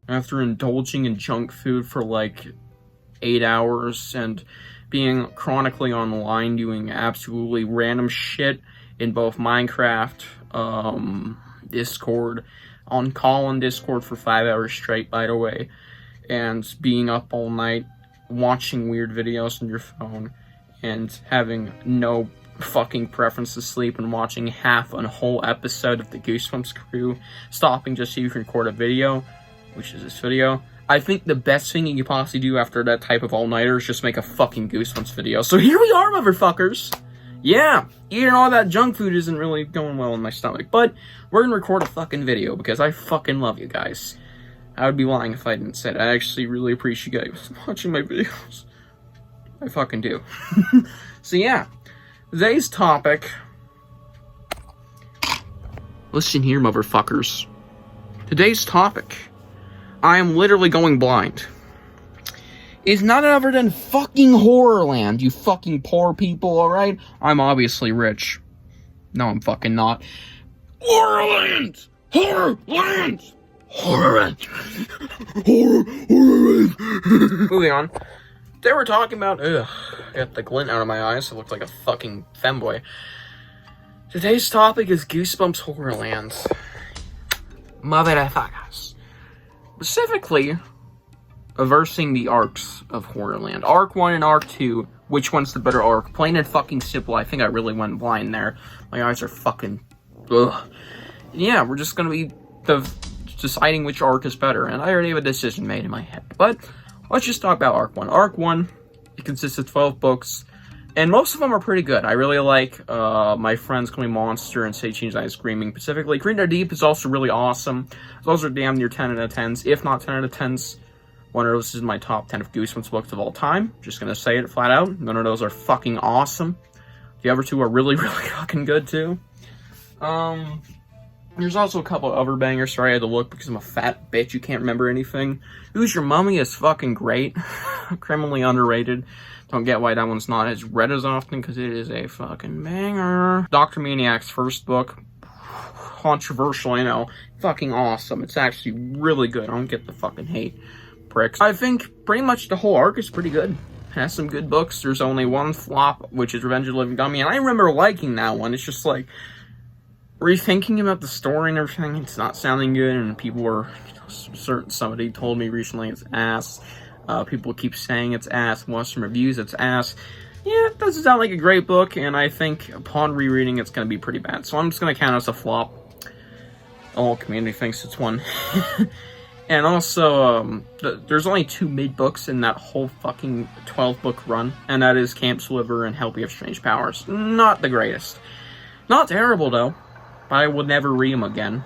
after indulging in junk food for like 8 hours and being chronically online doing absolutely random shit in both Minecraft, Discord, on call on Discord for 5 hours straight, by the way, and being up all night watching weird videos on your phone and having no fucking preference to sleep and watching half a whole episode of the Goosebumps crew, stopping just so you can record a video, which is this video. I think the best thing you could possibly do after that type of all-nighter is just make a fucking Goosebumps video. So here we are, motherfuckers! Yeah, eating all that junk food isn't really going well in my stomach, but we're gonna record a fucking video because I fucking love you guys. I would be lying if I didn't say that. I actually really appreciate you guys watching my videos. I fucking do. So yeah, today's topic... Listen here, motherfuckers. Today's topic... I am literally going blind. Is none other than fucking HorrorLand, you fucking poor people, alright? I'm obviously rich. No, I'm fucking not. HorrorLand! HorrorLand! HorrorLand! HorrorLand! Moving on. They were talking about... Ugh, I got the glint out of my eyes, so I look like a fucking femboy. Today's topic is Goosebumps HorrorLand. Motherfuckers. Specifically, reversing the arcs of HorrorLand. Arc 1 and Arc 2, which one's the better arc? Plain and fucking simple. I think I really went blind there. My eyes are fucking... Ugh. Yeah, we're just gonna be deciding which arc is better, and I already have a decision made in my head. But, let's just talk about Arc 1. Arc 1, it consists of 12 books, and most of them are pretty good. I really like My Friends Call Me Monster and Say Change I Screaming. Specifically, Green Deep is also really awesome. Those are damn near 10 out of 10s, if not 10 out of 10s. One of those is my top 10 of Goosebumps books of all time. Just gonna say it flat out. None of those are fucking awesome. The other two are really, really fucking good too. There's also a couple of other bangers. Sorry I had to look because I'm a fat bitch. You can't remember anything. Who's Your Mummy is fucking great. Criminally underrated. Don't get why that one's not as read as often, because it is a fucking banger. Dr. Maniac's first book. Controversial, I know. Fucking awesome. It's actually really good. I don't get the fucking hate, pricks. I think pretty much the whole arc is pretty good. It has some good books. There's only one flop, which is Revenge of the Living Dummy, and I remember liking that one. It's just like, rethinking about the story and everything, it's not sounding good, and people were, somebody told me recently it's ass. People keep saying it's ass. Watch some reviews, it's ass. Yeah, it doesn't sound like a great book, and I think upon rereading, it's going to be pretty bad. So I'm just going to count it as a flop. The whole community thinks it's one. And also, there's only 2 mid-books in that whole fucking 12-book run, and that is Camp Sliver and Help You Have Strange Powers. Not the greatest. Not terrible, though. I would never read them again.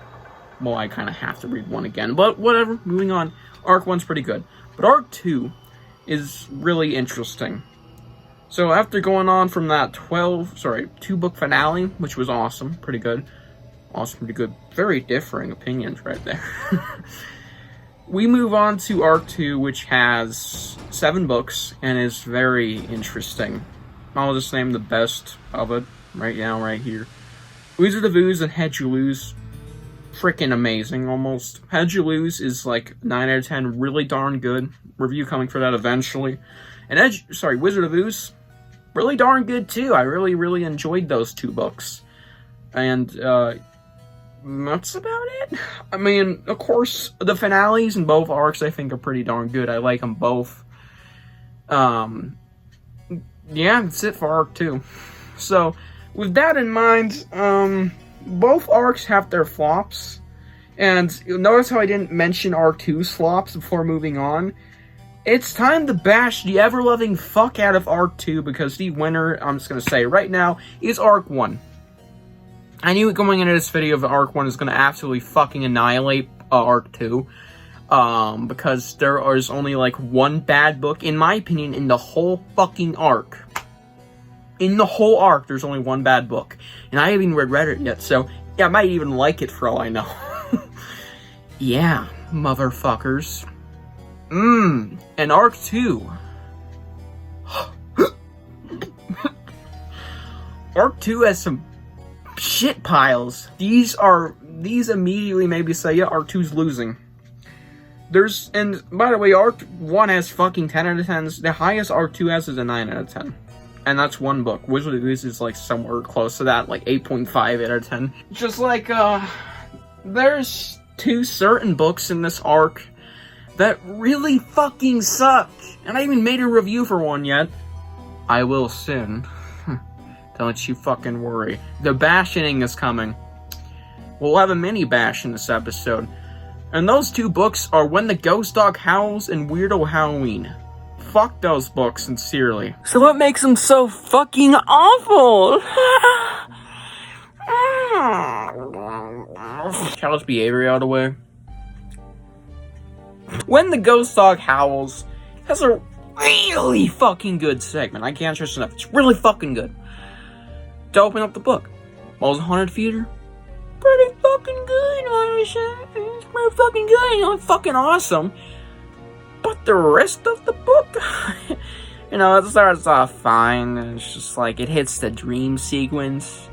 Well, I kind of have to read one again, but whatever. Moving on. Arc 1's pretty good. But Arc 2 is really interesting. So after going on from that 2-book finale, which was awesome, pretty good. Awesome, pretty good. Very differing opinions right there. We move on to Arc 2, which has 7 books, and is very interesting. I'll just name the best of it right now, right here. Wizard of Ooze and Head You Lose. Freaking amazing, almost. Head You Lose is like 9 out of 10, really darn good. Review coming for that eventually. And Wizard of Ooze, really darn good too. I really, really enjoyed those 2 books. And, that's about it. I mean, of course, the finales in both arcs I think are pretty darn good. I like them both. Yeah, that's it for Arc 2. So, with that in mind, both arcs have their flops, and you'll notice how I didn't mention Arc 2's flops before moving on. It's time to bash the ever-loving fuck out of Arc 2, because the winner, I'm just going to say right now, is Arc 1. I knew going into this video that Arc 1 is going to absolutely fucking annihilate Arc 2, because there is only like one bad book, in my opinion, in the whole fucking arc. In the whole arc, there's only one bad book. And I haven't even read it yet, so yeah, I might even like it for all I know. Yeah, motherfuckers. And Arc 2. Arc 2 has some shit piles. These immediately made me say, yeah, Arc 2's losing. And by the way, Arc 1 has fucking 10 out of 10s. The highest Arc 2 has is a 9 out of 10. And that's one book. Wizard of Oz is like somewhere close to that, like 8.5 out of 10. Just like, there's 2 certain books in this arc that really fucking suck. And I haven't made a review for one yet. I will soon. Don't you fucking worry. The bashing is coming. We'll have a mini bash in this episode. And those 2 books are When the Ghost Dog Howls and Weirdo Halloween. Fuck those books, sincerely. So what makes them so fucking awful? Childish behavior out of the way. When the Ghost Dog Howls has a really fucking good segment. I can't stress enough. It's really fucking good. To open up the book. What was 100 feeder? Pretty fucking good, it's pretty fucking good, you know, it's fucking awesome. But the rest of the book, you know, it starts off fine, and it's just like, it hits the dream sequence,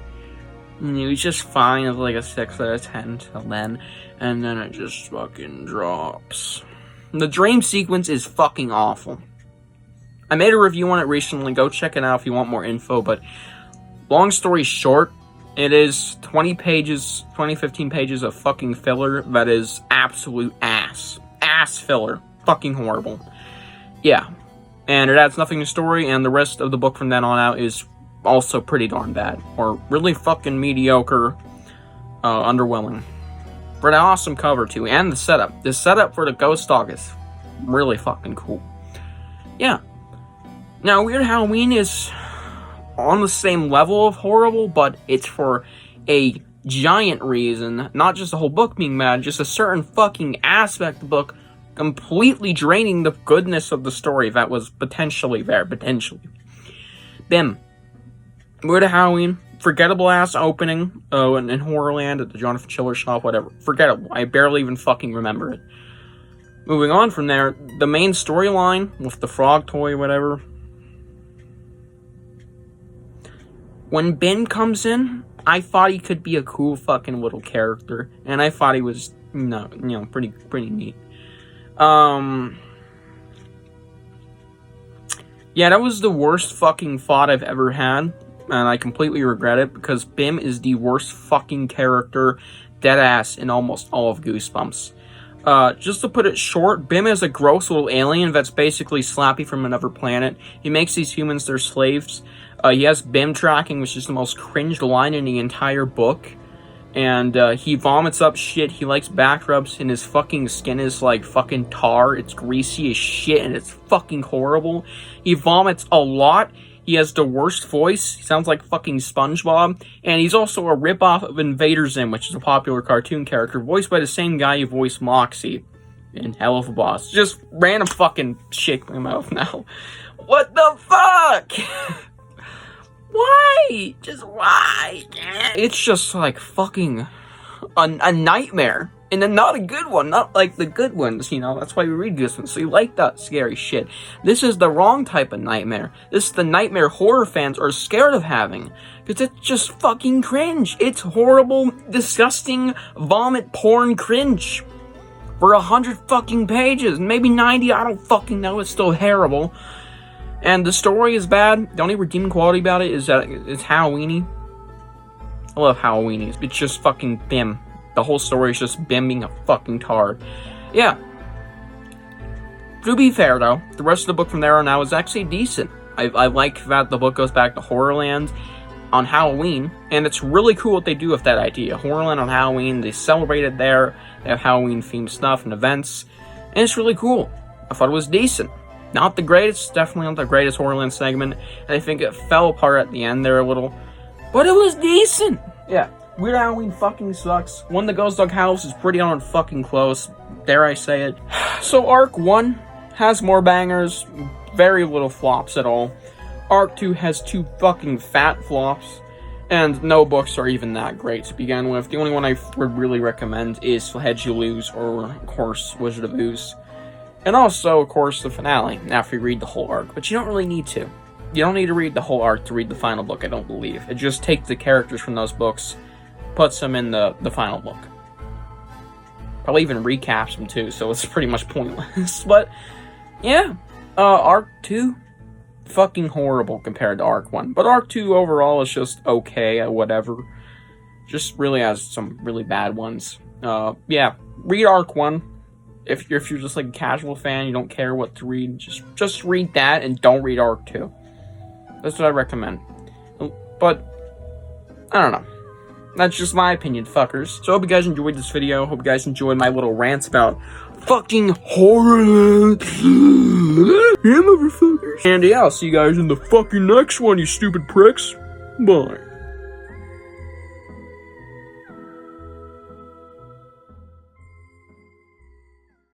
and it was just fine, it's like a 6 out of 10 till then, and then it just fucking drops. The dream sequence is fucking awful. I made a review on it recently, go check it out if you want more info, but long story short, it is 15 pages of fucking filler that is absolute ass. Ass filler. Fucking horrible. Yeah. And it adds nothing to the story, and the rest of the book from then on out is also pretty darn bad. Or really fucking mediocre, underwhelming. But an awesome cover, too, and the setup. The setup for the Ghost Dog is really fucking cool. Yeah. Now, Weird Halloween is on the same level of horrible, but it's for a giant reason. Not just the whole book being bad, just a certain fucking aspect of the book completely draining the goodness of the story that was potentially there. Bim. Weird Halloween. Forgettable ass opening. Oh, and in Horrorland at the Jonathan Chiller shop, whatever. Forgettable. I barely even fucking remember it. Moving on from there, the main storyline with the frog toy, whatever. When Ben comes in, I thought he could be a cool fucking little character, and I thought he was, pretty neat. Yeah, that was the worst fucking thought I've ever had, and I completely regret it, because Bim is the worst fucking character, deadass, in almost all of Goosebumps. Just to put it short, Bim is a gross little alien that's basically Slappy from another planet. He makes these humans their slaves. He has Bim tracking, which is the most cringed line in the entire book. And he vomits up shit. He likes back rubs, and his fucking skin is like fucking tar. It's greasy as shit, and it's fucking horrible. He vomits a lot. He has the worst voice. He sounds like fucking SpongeBob. And he's also a ripoff of Invader Zim, which is a popular cartoon character, voiced by the same guy who voiced Moxie in Hell of a Boss. Just random fucking shit in my mouth now. What the fuck? Why? Just why? It's just like fucking a nightmare. And then not a good one, not like the good ones, that's why we read Goosebumps, so you like that scary shit. This is the wrong type of nightmare. This is the nightmare horror fans are scared of having, because it's just fucking cringe. It's horrible, disgusting, vomit porn cringe. For 100 fucking pages, maybe 90, I don't fucking know, it's still terrible. And the story is bad. The only redeeming quality about it is that it's Halloween-y. I love Halloween-y. It's just fucking Bim. The whole story is just Bim being a fucking tard. Yeah. To be fair, though, the rest of the book from there on out is actually decent. I like that the book goes back to Horrorland on Halloween, and it's really cool what they do with that idea. Horrorland on Halloween, they celebrate it there, they have Halloween-themed stuff and events, and it's really cool. I thought it was decent. Not the greatest, definitely not the greatest Horrorland segment, and I think it fell apart at the end there a little, but it was decent. Yeah. Weird Halloween fucking sucks. When the Ghost Dog House is pretty darn fucking close. Dare I say it. So Arc 1 has more bangers. Very little flops at all. Arc 2 has 2 fucking fat flops. And no books are even that great to begin with. The only one I would really recommend is Head You Lose, or of course Wizard of Oz. And also, of course, the finale, after you read the whole arc. But you don't really need to. You don't need to read the whole arc to read the final book, I don't believe. It just takes the characters from those books, puts them in the final book. Probably even recaps them too, so it's pretty much pointless. But yeah, Arc 2, fucking horrible compared to Arc 1. But Arc 2 overall is just okay, whatever. Just really has some really bad ones. Yeah, read Arc 1. If you're just like a casual fan, you don't care what to read, just read that and don't read Arc 2. That's what I recommend. But I don't know. That's just my opinion, fuckers. So I hope you guys enjoyed this video. Hope you guys enjoyed my little rants about fucking HorrorLand. Yeah, motherfuckers. And yeah, I'll see you guys in the fucking next one, you stupid pricks. Bye.